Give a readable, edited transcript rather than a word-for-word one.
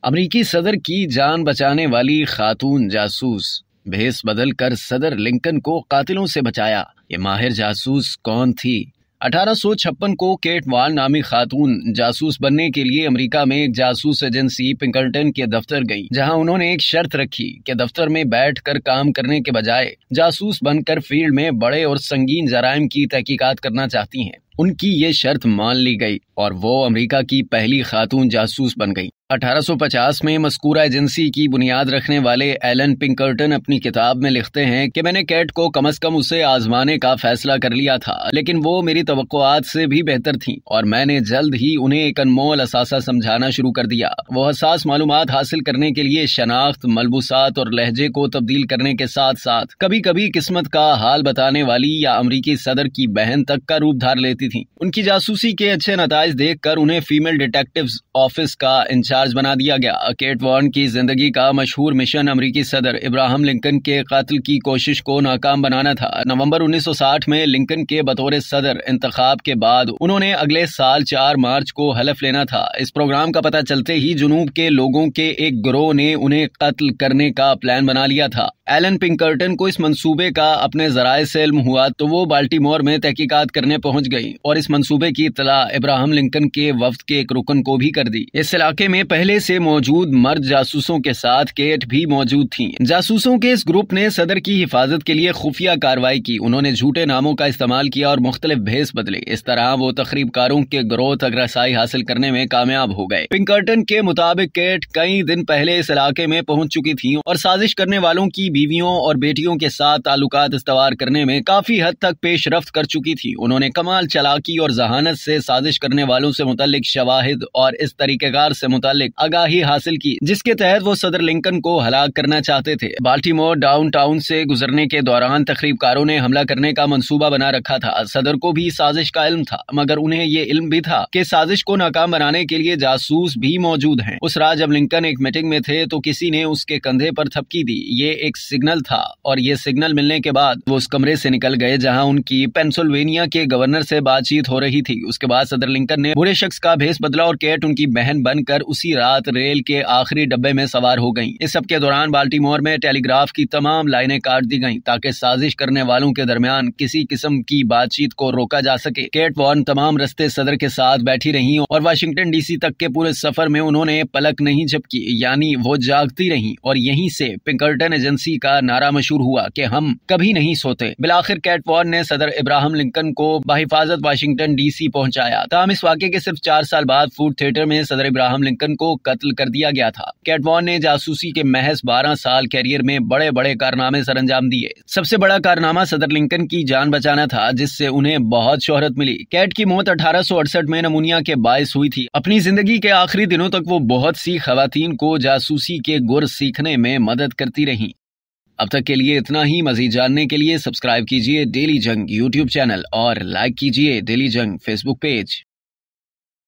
अमेरिकी सदर की जान बचाने वाली खातून जासूस, भेस बदलकर सदर लिंकन को कातिलों से बचाया। ये माहिर जासूस कौन थी? 1856 को केट वॉन नामी खातून जासूस बनने के लिए अमेरिका में एक जासूस एजेंसी पिंकल्टन के दफ्तर गई, जहां उन्होंने एक शर्त रखी कि दफ्तर में बैठकर काम करने के बजाय जासूस बनकर फील्ड में बड़े और संगीन जराइम की तहकीकात करना चाहती हैं। उनकी ये शर्त मान ली गई और वो अमेरिका की पहली खातून जासूस बन गई। 1850 में मस्कूरा एजेंसी की बुनियाद रखने वाले एलन पिंकल्टन अपनी किताब में लिखते हैं कि मैंने कैट को कम से कम उसे आजमाने का फैसला कर लिया था, लेकिन वो मेरी तवक्कुआत से भी बेहतर थी और मैंने जल्द ही उन्हें एक अनमोल असासा समझाना शुरू कर दिया। वो हसास मालूमात हासिल करने के लिए शनाख्त, मलबूसात और लहजे को तब्दील करने के साथ साथ कभी कभी किस्मत का हाल बताने वाली या अमेरिकी सदर की बहन तक का रूप धार लेती थी। उनकी जासूसी के अच्छे नताइज देखकर उन्हें फीमेल डिटेक्टिव्स ऑफिस का इंचार्ज बना दिया गया। केट वॉन की जिंदगी का मशहूर मिशन अमेरिकी सदर इब्राहिम लिंकन के कत्ल की कोशिश को नाकाम बनाना था। नवंबर 1960 में लिंकन के बतौर सदर इंतखाब के बाद उन्होंने अगले साल 4 मार्च को हलफ लेना था। इस प्रोग्राम का पता चलते ही जुनूब के लोगों के एक गिरोह ने उन्हें कत्ल करने का प्लान बना लिया था। एलन पिंकल्टन को इस मंसूबे का अपने जराए से इल्म हुआ तो वो बाल्टीमोर में तहकीकात करने पहुंच गई और इस मंसूबे की इत्तला इब्राहिम लिंकन के वफ्द के एक रुकन को भी कर दी। इस इलाके में पहले से मौजूद मर्द जासूसों के साथ केट भी मौजूद थी। जासूसों के इस ग्रुप ने सदर की हिफाजत के लिए खुफिया कार्रवाई की। उन्होंने झूठे नामों का इस्तेमाल किया और मुख्तलिफ भेस बदले। इस तरह वो तकरीबकारों के गिरोह तक रसाई हासिल करने में कामयाब हो गए। पिंकल्टन के मुताबिक केट कई दिन पहले इस इलाके में पहुंच चुकी थी और साजिश करने वालों की बीवियों और बेटियों के साथ ताल्लुकात इस्तवार करने में काफी हद तक पेशरफ्त कर चुकी थी। उन्होंने कमाल चालाकी और जहानत से साजिश करने वालों से मुतल्लिक शवाहिद और इस तरीकेकार से मुतल्लिक आगाही हासिल की, जिसके तहत वो सदर लिंकन को हलाक करना चाहते थे। बाल्टीमोर डाउनटाउन से गुजरने के दौरान तकरीबकारों ने हमला करने का मंसूबा बना रखा था। सदर को भी साजिश का इल्म था, मगर उन्हें ये इल्म भी था कि साजिश को नाकाम बनाने के लिए जासूस भी मौजूद हैं। उस रात जब लिंकन एक मीटिंग में थे तो किसी ने उसके कंधे पर थपकी दी। ये एक सिग्नल था और ये सिग्नल मिलने के बाद वो उस कमरे से निकल गए जहां उनकी पेंसिल्वेनिया के गवर्नर से बातचीत हो रही थी। उसके बाद सदर लिंकन ने बुरे शख्स का भेस बदला और केट उनकी बहन बनकर उसी रात रेल के आखिरी डब्बे में सवार हो गईं। इस सब के दौरान बाल्टीमोर में टेलीग्राफ की तमाम लाइनें काट दी गईं ताकि साजिश करने वालों के दरमियान किसी किस्म की बातचीत को रोका जा सके। केट वॉन तमाम रस्ते सदर के साथ बैठी रहीं और वाशिंगटन डीसी तक के पूरे सफर में उन्होंने पलक नहीं झपकी, यानी वो जागती रहीं। और यहीं से पिंकल्टन एजेंसी का नारा मशहूर हुआ कि हम कभी नहीं सोते। बिलाखिर केट वॉन ने सदर इब्राहिम लिंकन को बहिफाजत वाशिंगटन डीसी पहुंचाया। ताहम इस वाक़े के सिर्फ 4 साल बाद फूड थिएटर में सदर इब्राहिम लिंकन को कत्ल कर दिया गया था। केट वॉन ने जासूसी के महज 12 साल कैरियर में बड़े बड़े कारनामे सरअंजाम दिए। सबसे बड़ा कारनामा सदर लिंकन की जान बचाना था, जिससे उन्हें बहुत शोहरत मिली। केट की मौत 1868 में नमूनिया के बायस हुई थी। अपनी जिंदगी के आखिरी दिनों तक वो बहुत सी खवातीन को जासूसी के गुर सीखने में मदद करती रहीं। अब तक के लिए इतना ही। मजीद जानने के लिए सब्सक्राइब कीजिए डेली जंग यूट्यूब चैनल और लाइक कीजिए डेली जंग फेसबुक पेज।